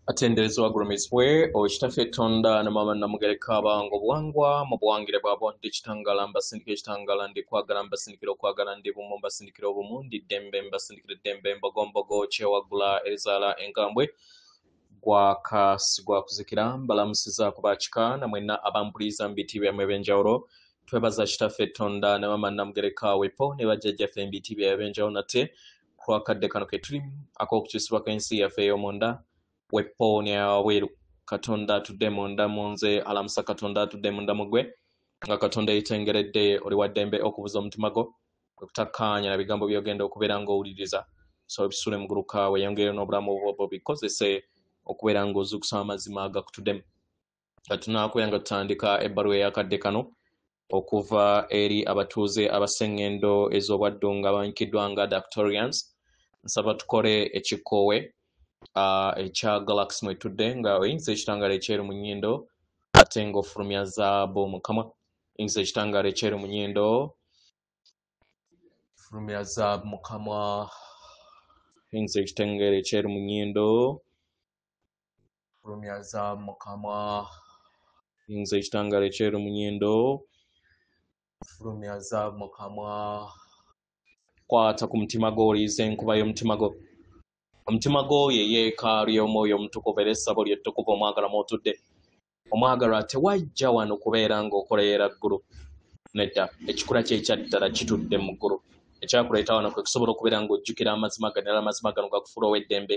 Atenderezwa agrumiswe okitaffe Tonda na mama namugereka abango bwangwa mu bwangire bwabo ndi kitangala mbasindikira kitangala ndi kwagala mbasindikira okwagala ndi bumu mbasindikira obumu ndi dembe mbasindikira dembe mbogombogo kyewagula ezala enkambwe gwa kuzikira mbalamusiza kubakika namwena abampuliza mbiti byamwe benjawulo twebaza kitaffe Tonda na mama namugereka wepo ne bajjajjaffe mbiti byabenjawulo nate kwakadde kano ketulimu ak'okukisibwa kw'ensi yaffe ey'omunda wepo ni aweru Katonda tudde munda munze alamusa Katonda tudde munda mugwe nga Katonda yitengeredde oli waddembe okubuza omutima gwo okutakkaanya na bigambo byogenda okubeera ng'owuliriza so bisule muguluka weyongere n'obulamu bwo bikozese okubeera ng'ozuukusa amazima agakutuddemu katunaakubera nga tutandika ebbaluwa eyakadde kano okuva eri abatuuze abaseŋŋendo ez'obwaddu nga banyikiddwa nga Dactorians nsaba tukole ekikoowe ekya Galaxy mwetudde nga oyinza ekitangala ekyeru mu nnyindo ate ng'ofulumya zaabu mukama oyinza ekitangala ekyeru mu nnyindo fulumya zaabu mukama oyinza ekitangala ekyeru mu nnyindo fulumya zaabu mukama oyinza ekitangala ekyeru mu nnyindo fulumya zaabu mukama kwata ku mutima gwo oliiza enkuba y'omutima gwo omutima gwo ye yeekaalu y'omwoyo omutukuvu era essabo ly'ettukuvu omwagalwa mw'otudde omwagalwa tewajja wano kubeera ng'okoleera ggulu nedda ekikula kye ekyaddala kitudde mu ggulu ekyakuleeta wano kwe kusobola okubeera ng'ojjukira amazima gano era amazima gano gakufuula ow'eddembe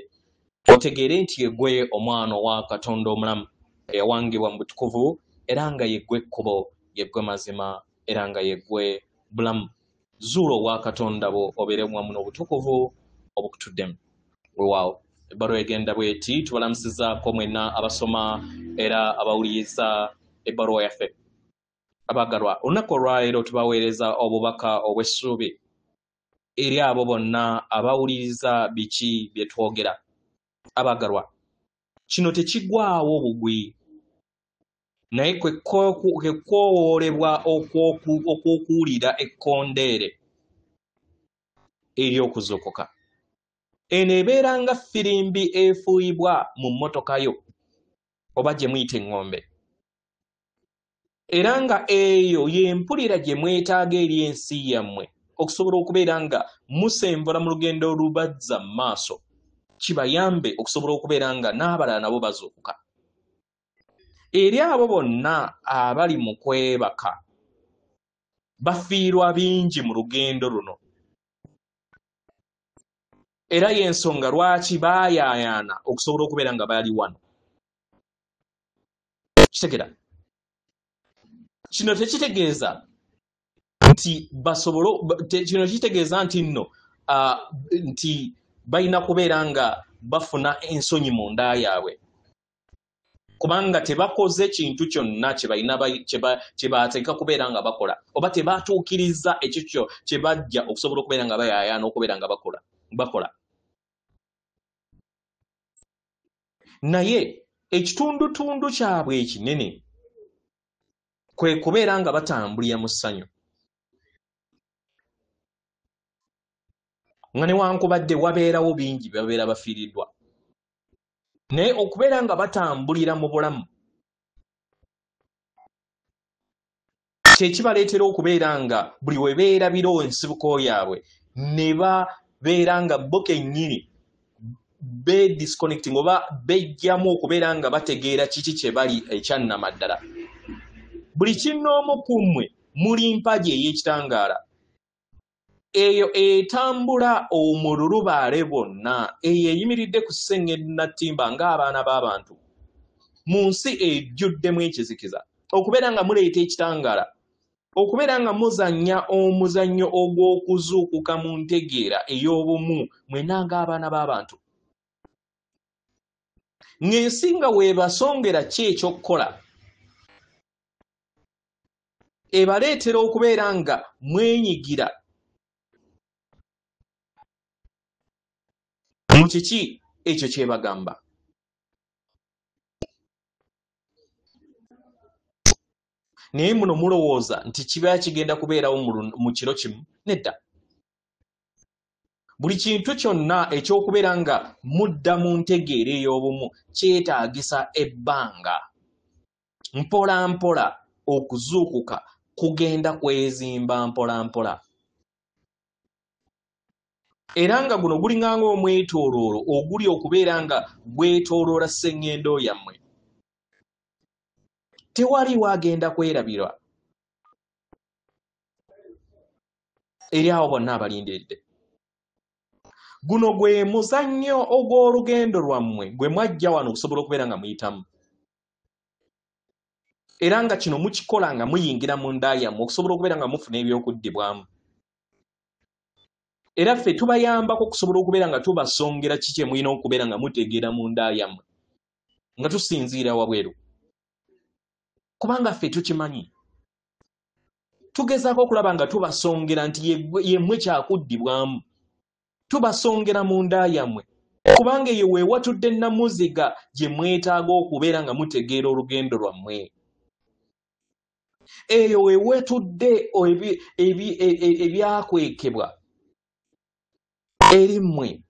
otegeere nti yeggwe omwana owa Katonda omulamu eyawangibwa mu butukuvu era nga yeggwe ekkubo yeggwe mazima era nga yeggwe bulamu zuula owa Katonda bo obeere wamu n'obutukuvu obukutuddemu weewaawo ebbaluwa egenda bweti tubalamusizaako mwenna abasoma era abawuliriza ebbaluwa yaffe abagalwa olunaku olwaleero tubaweereza obubaka obw'essuubi eri abo bonna abawuliriza biki bye twogera abagalwa kino tekiggwaawo bugwi naye kwekwowoolebwa okwokuwulira ekkondeere ery'okuzuukuka eno ebeera nga ffirimbi efuuyibwa mu mmotoka yo oba gye muyita eŋŋombe era nga eyo y'empulira gye mwetaaga eri ensi yammwe okusobola okubeera nga musemvula mu lugendo olubazza mu maaso kibayambe okusobola okubeera nga n'abalala nabo bazuukuka eri abo bonna abali mu kwebaka bafiirwa bingi mu lugendo luno era y'ensonga lwaki baayaayaana okusobola okubeera nga bali wano kitegera kino tekitegeeza nti kino kitegeeza nti nno nti balina kubeera nga bafuna ensonyi mu nda yaabwe kubanga tebakoze kintu kyonna kye baateeka kubeera nga bakola oba tebaatuukiriza ekyo kye bajja okusobola okubeera nga bayaayaana okubeera nga bakola naye ekitundutundu kyabwe ekinene kwe kubeera nga batambulira mu ssanyu nga newankubadde wabeerawo bingi babeera bafiiriddwa naye okubeera nga batambulira mu bulamu kyekibaleetera okubeera nga buli we beerabira ensibuko yaabwe ne babeera nga bo kennyini disconnecting oba bejjamu okubeera nga bategeera kiki kye bali ekyannama ddala buli kinnoomu ku mmwe muli mpagi ey'ekitangaala eyo etambula omululubaale bonna eyo eyimiridde ku sseŋŋendo nattimba ng'abaana b'abantu mu nsi ejjuddemu ekizikiza okubeera nga muleeta ekitangaala okubeera nga muzannya omuzannyo ogw'okuzuukuka mu ntegeera ey'obumu mwenna ng'abaana b'abantu ng'ensi nga weebasongera ki ekyokukola ebaleetera okubeera nga mwenyigira mu kiki ekyo kyebagamba naye muno mulowooza nti kiba kigenda kubeerawo mu kiro kimu nedda buli kintu kyonna ekyokubeera nga mudda mu ntegeera ey'obumu kyetaagisa ebbanga. Mpola mpola okuzuukuka kugenda kwezimba mpola mpola. Era nga guno gulinganga omwetooloolo oguli okubeera nga gwetooloola sseŋŋendo yammwe. Tewali wagenda kwerabirwa. Eri awo bonna abalindiridde. Guno gwe muzannyo ogw'olugendo lwammwe gwe mwajja wano okusobola okubeera nga muyitamu. Era nga kino mukikola nga muyingira mu nda yammwe okusobola okubeera nga mufuna ebyokuddibwamu. Era ffe tubayambako okusobola okubeera nga tubasongera kiki kye mulina okubeera nga mutegeera mu nda yammwe nga tusinziira wabweru. Kubanga ffe tukimanyi. Tugezaako okulaba nga tubasongera nti yemmwe kyakuddibwamu. Tubasongera mu nda yammwe kubanga eyo weewatudde namuziga gye mwetaaga okubeera nga mutegeera olugendo lwammwe. Eyo weewatudde ebyakwekebwa eri mmwe.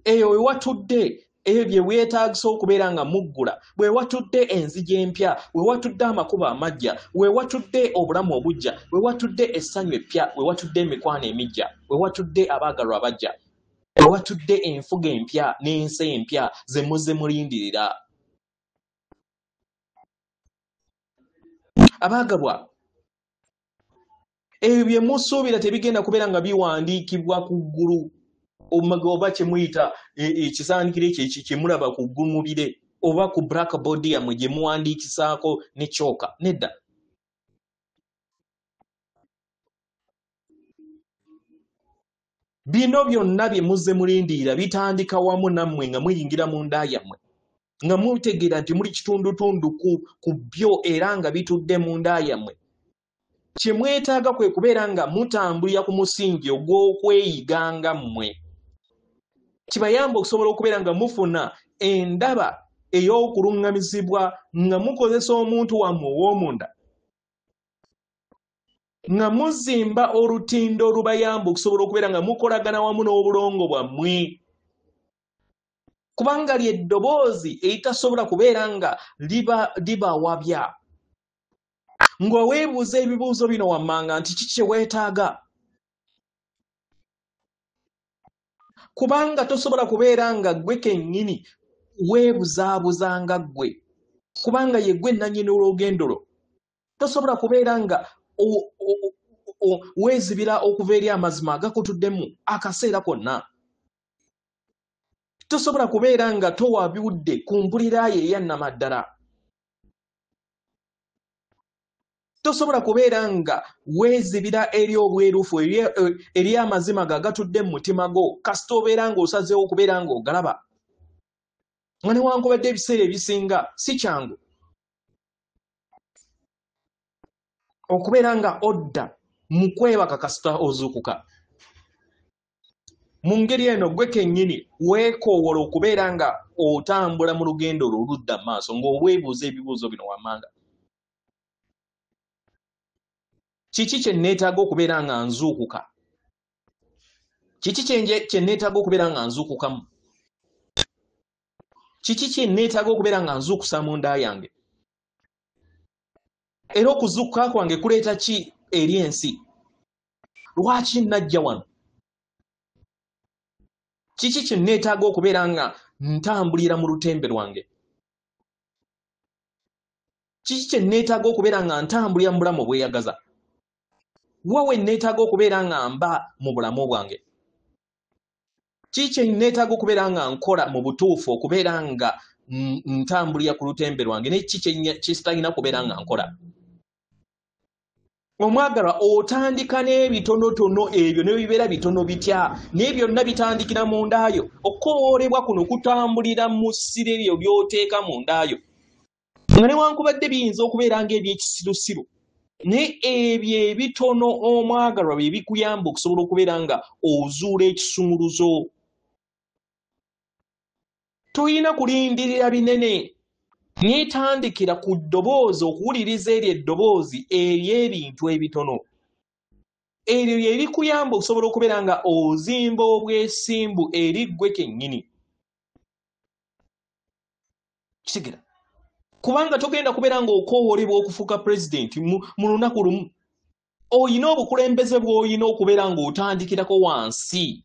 Eyo weewatudde ebyo bye weetaagisa okubeera nga muggula, weewatudde enzigi empya, weewatudde amakubo amajja, weewatudde obulamu obujja, weewatudde essanyu eppya, weewatudde emikwano emijja, weewatudde abaagalwa abajja, weewatudde enfuga empya n'ensi empya ze muzze mulindirira. Abaagalwa, ebyo bye musuubira tebigenda kubeera nga biwandiikibwa ku ggulu oba kye muyita ekisaanikizo ekyo kye mulaba ku ggulu mu bire oba ku blackboard yammwe gye muwandiikisaako ne kyoka. Nedda. Bino byonna bye muzze mulindirira bitandika wamu nammwe nga muyingira mu nda yammwe nga mutegeera nti muli kitundutundu ku byo era nga bitudde mu nda yammwe. Kye mwetaaga kwe kubeera nga mutambulira ku musingi ogw'okweyiganga mmwe. Kibayamba okusobola okubeera nga mufuna endaba ey'okuluŋŋamizibwa nga mukozesa omuntu wammwe ow'omunda, nga muzimba olutindo olubayamba okusobola okubeera nga mukolagana wamu n'obulongo bwammwe. Kubanga ly'eddoboozi eritasobola kubeera nga libawabya. Ng'oweebuuza ebibuuzo bino wammanga nti kiki kye weetaaga. Kubanga tosobola kubeera nga ggwe kennyini weebuzaabuzanga ggwe. Kubanga ye ggwe nannyini olugendo lwo. Tosobola kubeera nga weezibira okuva eri amazima agakutuddemu akaseera konna. Tosobola kubeera nga towabudde ku mpuliraayo eyannamaddala. Tosobola kubeera nga weezibira eri obwerufu eri amazima gagatudde mu mutima gwo kasita obeera ng'osazeewo okubeera ng'ogalaba. Nga newankubadde ebiseera ebisinga si kyangu okubeera nga odda mu kwebaka kasita ozuukuka. Mu ngeri eno ggwe kennyini weekoowola okubeera nga otambula mu lugendo lwo oludda mu maaso ng'oweebuuza ebibuuzo bino wammanga. Kiki kye neetaaga okubeera nga nzuukuka? Kiki kye neetaaga okubeera nga nzuukukamu? Kiki kye neetaaga okubeera nga nzuukusa mu nda yange? Era okuzuukuka kwange kuleeta ki eri ensi? Lwaki najja wano? Kiki kye neetaaga okubeera nga ntambulira mu lutembe lwange? Kiki kye neetaaga okubeera nga ntambulira mu bulamu obweyagaza? Wawe neetaaga okubeera nga mba mu bulamu bwange? Kiki kye neetaaga okubeera nga nkola mu butuufu okubeera nga ntambulira ku lutembe lwange ne kiki kye sitalina kubeera nga nkola? Omwagalwa, otandika n'ebitonotono ebyo ne bibeera bitono bitya naye byonna bitandikira mu ndaayo. Okukoowoolebwa kuno kutambulira mu ssiro ebyo by'oteeka mu ndaayo nga newankubadde biyinza okubeera ng'ebyekisirusiru naye ebyo ebitono omwagalwa bye bikuyamba okusobola okubeera nga ozuula ekisumuluzo. Toyina kulindirira binene. Neetandikira ku ddoboozi okuwuliriza eryo eddoboozi ery'ebintu ebitono eryo ebikuyamba okusobola okubeera nga ozimba obwesimbu eri ggwe kennyini. Kitegera kubanga togenda kubeera nga okoowoolebwa okufuuka pulezidenti mu lunaku lumu. Oyina obukulembeze bw'olina okubeera ng'otandikirako wansi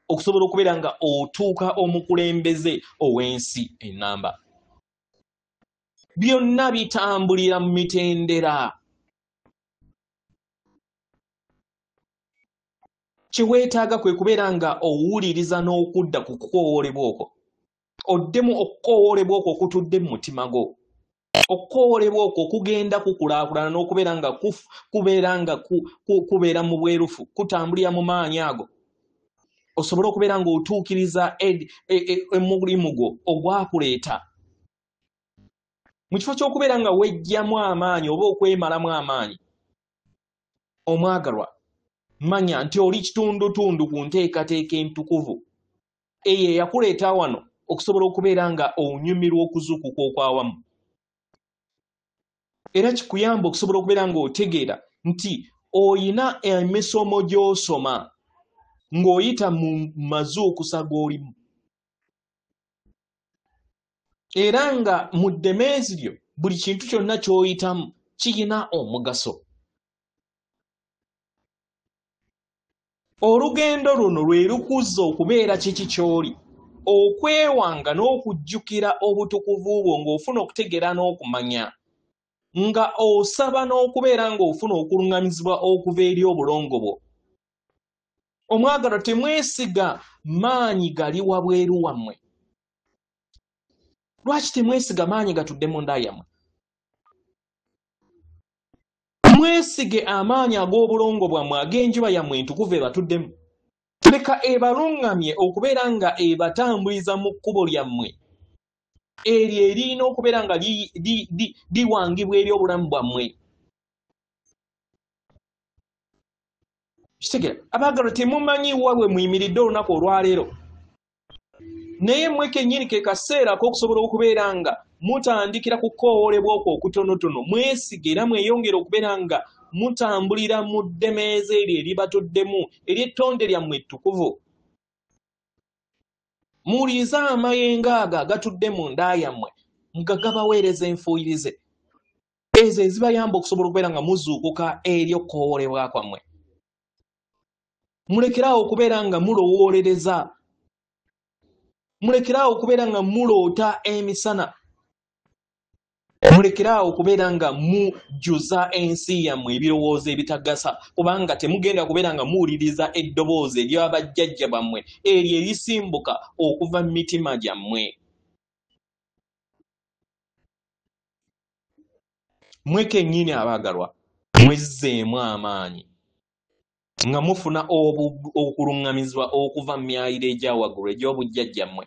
okusobola okubeera nga otuuka omukulembeze ow'ensi ennamba. Byonna bitambulira mu mitendera. Kye weetaaga kwe kubeera nga owuliriza n'okudda ku kukoowoolebwa okwo. Oddemu okukoowoolebwa okwo okutudde mu mutima gwo. Okukoowoolebwa okwo kugenda kukulaakulana n'okubeera nga kubeera mu bwerufu, kutambulira mu maanyi ago. Osobola okubeera ng'otuukiriza omulimu gwo ogwakuleeta. Mu kifo ky'okubeera nga wejjamu amaanyi oba okwemalamu amaanyi, omwagalwa, manya nti oli kitundutundu ku nteekateeka entukuvu eyo eyakuleeta wano okusobola okubeera nga onyumirwa okuzuukuka okwawamu. Era kikuyamba okusobola okubeera ng'otegeera nti oyina emisomo gy'osoma ng'oyita mu mazuukusa g'olimu. Era nga mu ddemeezi lyo buli kintu kyonna ky'oyitamu kiyina omugaso. Olugendo luno lwe lukuzza okubeera kiki ky'oli, okwewanga n'okujjukira obutukuvu bwo ng'ofuna okutegeera n'okumanya, nga osaba n'okubeera ng'ofuna okuluŋŋamizibwa okuva eri obulongo bwo. Omwagalwa, temwesiga maanyi gali wabweru wammwe. Lwaki temwesiga maanyi gatudde mu nda yammwe? Mwesige amaanyi ag'obulongo bwammwe ag'enjuba yammwe entukuvu ebatuddemu. Leka ebaluŋŋamye okubeera nga ebatambuliza mu kkubo lyammwe eryo eriyina okubeera nga liwangibwa eri obulamu bwammwe. Kitegera abaagalwa, temumanyi wa bwe muyimiridde olunaku olwaleero, naye mmwe kennyini ke kaseera k'okusobola okubeera nga mutandikira ku kukoowoolebwa okwo okutonotono. Mwesige era mweyongera okubeera nga mutambulira mu ddemeezi eryo eribatuddemu ery'ettonde lyammwe ettukuvu. Muwulirize amayengo ago agatudde mu nda yammwe nga gabaweereza enfuuyirize ezo ezibayamba okusobola okubeera nga muzuukuka eri okukoowoolebwa kwammwe. Mulekeraawo okubeera nga mulowoolereza. Mulekeraawo okubeera nga muloota emisana. Mulekeraawo okubeera nga mujjuza ensi yammwe ebirowoozo ebitagasa, kubanga temugenda kubeera nga muwuliriza eddoboozi ery'abajjajja bammwe eryo erisimbuka okuva mu mitima gyammwe. Mmwe kennyini abaagalwa, mwezzeemu amaanyi nga mufuna okuluŋŋamizibwa okuva mu myaliro egyawaggulu egy'obujjajjammwe.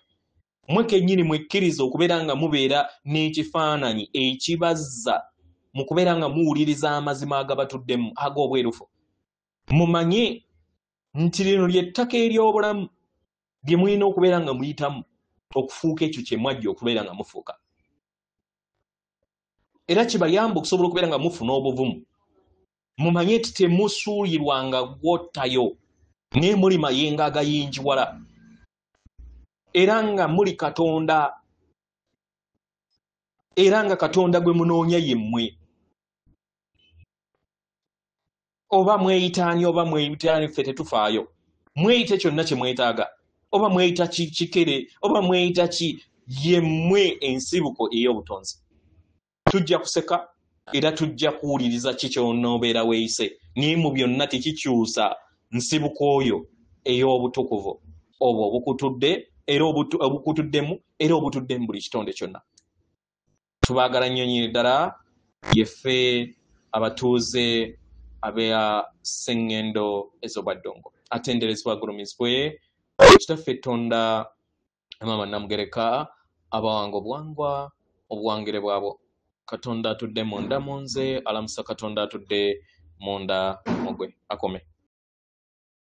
Mmwe kennyini mwekkiriza okubeera nga mubeera n'ekifaananyi ekibazza mu kubeera nga muwuliriza amazima agabatuddemu ag'obwerufu. Mumanye nti lino ly'ettaka ery'obulamu lye mulina okubeera nga muyitamu okufuuka ekyo kye mwajja okubeera nga mufuuka. Era kibayamba okusobola okubeera nga mufuna obuvumu. Mumanye nti temusuulirwanga gwottayo, naye muli mayengo agayinjiwala. Era nga muli Katonda, era nga Katonda gwe munoonya ye mmwe. Oba mweyitaani oba mweyitaani ffe tetufaayo. Mweyite kyonna kye mwetaaga. Oba mweyita kikere, oba mweyita ki, ye mmwe ensibuko ey'obutonzi. Tujja kuseka era tujja kuwuliriza ki ky'onoobeera weeyise, naye mu byonna tekikyusa nsibuko oyo ey'obutukuvu obwo obukutudde era obukutuddemu era obutudde mu buli kitonde kyonna. Tubaagala nnyo nnyini ddala, yeffe abatuuze ab'eya Sseŋŋendo ez'Obwaddongo. Atenderezebwa agulumizibwe Kitaffe Tonda Maama Namugereka, abawanga obuwangwa obuwangire bwabo. Katonda atudde munda mu nze, alamusa Katonda atudde munda mu gwe. Akome.